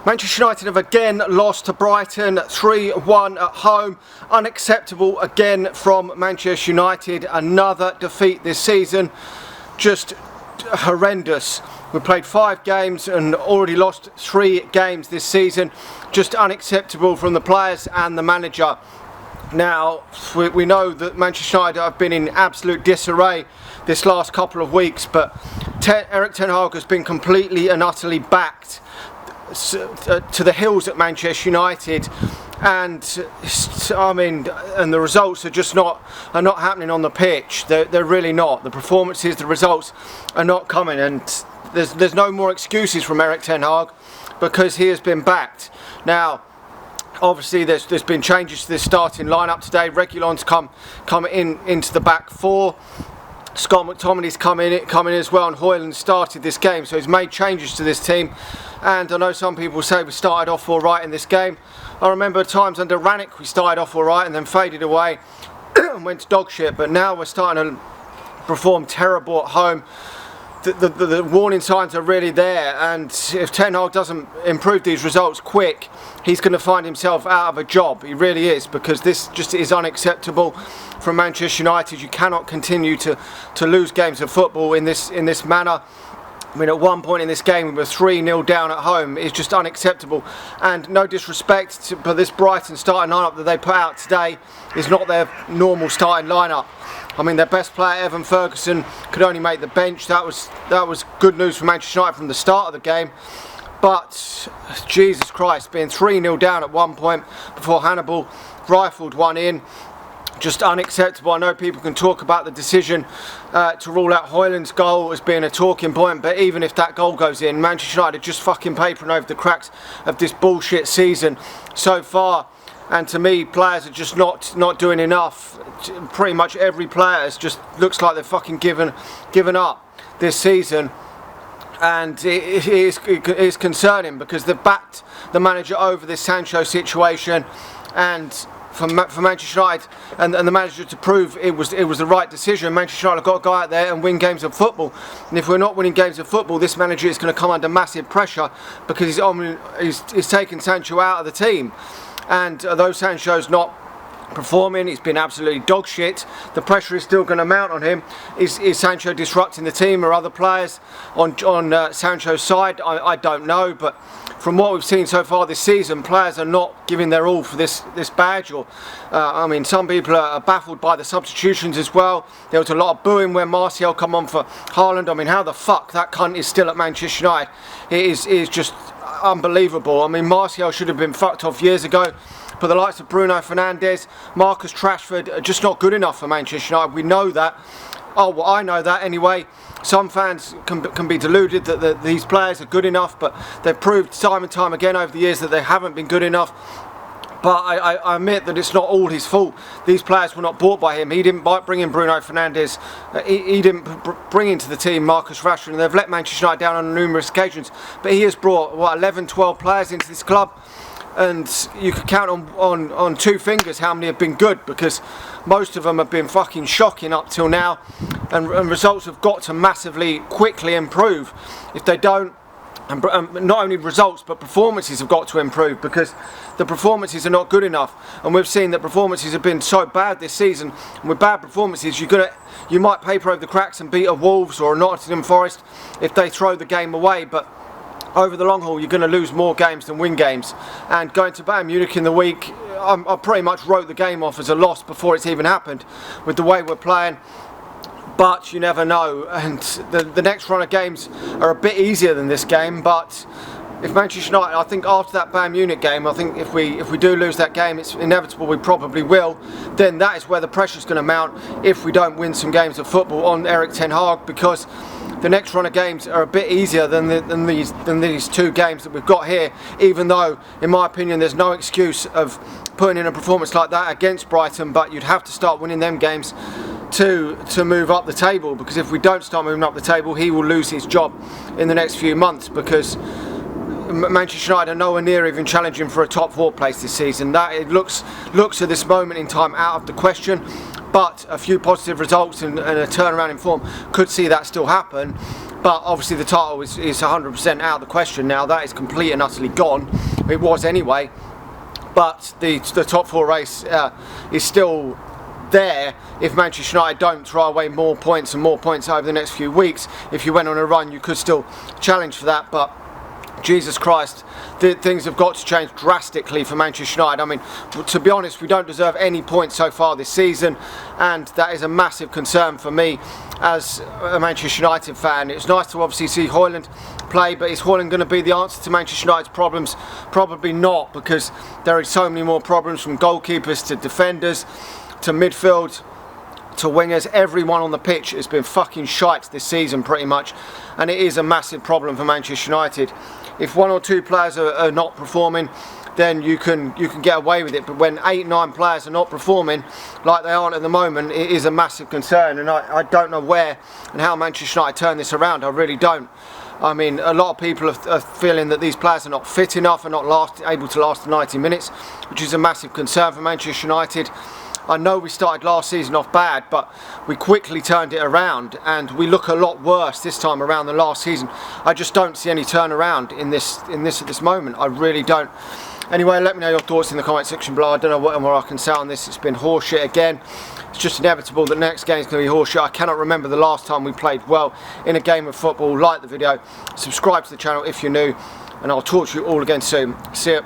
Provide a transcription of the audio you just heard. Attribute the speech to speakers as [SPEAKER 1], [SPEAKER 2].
[SPEAKER 1] Manchester United have again lost to Brighton 3-1 at home. Unacceptable again from Manchester United. Another defeat this season. Just horrendous. We played 5 games and already lost 3 games this season. Just unacceptable from the players and the manager. Now, we know that Manchester United have been in absolute disarray this last couple of weeks, but Erik ten Hag has been completely and utterly backed to the hills at Manchester United, and I mean, and the results are just not happening on the pitch. They're really not. The performances, the results are not coming, and there's no more excuses from Erik ten Hag because he has been backed. Now, obviously, there's been changes to this starting lineup today. Reguilón's come into the back 4. Scott McTominay's come in as well, and Højlund started this game, so he's made changes to this team. And I know some people say we started off all right in this game. I remember times under Ranić we started off all right and then faded away and went to dog shit, but now we're starting to perform terrible at home. The warning signs are really there, and if Ten Hag doesn't improve these results quick, he's going to find himself out of a job. He really is, because this just is unacceptable from Manchester United. You cannot continue to lose games of football in this manner. I mean, at one point in this game we were 3-0 down at home. It's just unacceptable, and no disrespect, but this Brighton starting lineup that they put out today is not their normal starting lineup. I mean, their best player, Evan Ferguson, could only make the bench. That was good news for Manchester United from the start of the game. But Jesus Christ, being 3-0 down at one point before Hannibal rifled one in, just unacceptable. I know people can talk about the decision to rule out Højlund's goal as being a talking point, but even if that goal goes in, Manchester United are just fucking papering over the cracks of this bullshit season so far. And to me, players are just not doing enough. Pretty much every player just looks like they've fucking given up this season, and it is concerning because they've backed the manager over this Sancho situation, and for Manchester United and the manager to prove it was the right decision, Manchester United have got to go out there and win games of football. And if we're not winning games of football, this manager is going to come under massive pressure because he's taken Sancho out of the team. And though Sancho's not performing, he's been absolutely dog shit, the pressure is still going to mount on him. Is Sancho disrupting the team or other players on Sancho's side? I don't know, but from what we've seen so far this season, players are not giving their all for this badge. Or I mean, some people are baffled by the substitutions as well. There was a lot of booing when Martial come on for Haaland. I mean, how the fuck that cunt is still at Manchester United? It is just unbelievable. I mean, Martial should have been fucked off years ago. But the likes of Bruno Fernandes, Marcus Rashford are just not good enough for Manchester United. We know that. Oh, well, I know that anyway. Some fans can be deluded that these players are good enough, but they've proved time and time again over the years that they haven't been good enough. But I admit that it's not all his fault. These players were not bought by him. He didn't bring in Bruno Fernandes. He didn't bring into the team Marcus Rashford, and they've let Manchester United down on numerous occasions. But he has brought, 11, 12 players into this club, and you could count on 2 fingers how many have been good, because most of them have been fucking shocking up till now, and results have got to massively quickly improve. If they don't, and not only results but performances have got to improve, because the performances are not good enough, and we've seen that performances have been so bad this season. And with bad performances, you might paper over the cracks and beat a Wolves or a Nottingham Forest if they throw the game away, but over the long haul you're going to lose more games than win games. And going to Bayern Munich in the week, I pretty much wrote the game off as a loss before it's even happened with the way we're playing. But you never know, and the next run of games are a bit easier than this game. But if Manchester United, I think after that Bayern Munich game, I think if we do lose that game, it's inevitable, we probably will, then that is where the pressure's going to mount if we don't win some games of football on Erik ten Hag, because the next run of games are a bit easier than these 2 games that we've got here, even though, in my opinion, there's no excuse of putting in a performance like that against Brighton, but you'd have to start winning them games to move up the table, because if we don't start moving up the table, he will lose his job in the next few months, because Manchester United are nowhere near even challenging for a top 4 place this season. That it looks at this moment in time out of the question, but a few positive results and a turnaround in form could see that still happen. but obviously the title is 100% out of the question now. That is completely and utterly gone. It was anyway, but the top 4 race is still there if Manchester United don't throw away more points and more points over the next few weeks. If you went on a run, you could still challenge for that, but Jesus Christ, things have got to change drastically for Manchester United. I mean, to be honest, we don't deserve any points so far this season, and that is a massive concern for me as a Manchester United fan. It's nice to obviously see Højlund play, but is Højlund going to be the answer to Manchester United's problems? Probably not, because there are so many more problems, from goalkeepers to defenders to midfield to wingers. Everyone on the pitch has been fucking shite this season pretty much, and it is a massive problem for Manchester United. If 1 or 2 players are not performing, then you can get away with it, but when 8, 9 players are not performing like they aren't at the moment, it is a massive concern, and I don't know where and how Manchester United turn this around. I really don't. I mean, a lot of people are feeling that these players are not fit enough and not able to last 90 minutes, which is a massive concern for Manchester United. I know we started last season off bad, but we quickly turned it around, and we look a lot worse this time around than last season. I just don't see any turnaround in this at this moment. I really don't. Anyway, let me know your thoughts in the comment section below. I don't know what more I can say on this. It's been horseshit again. It's just inevitable that next game is going to be horseshit. I cannot remember the last time we played well in a game of football. Like the video, subscribe to the channel if you're new, and I'll talk to you all again soon. See ya.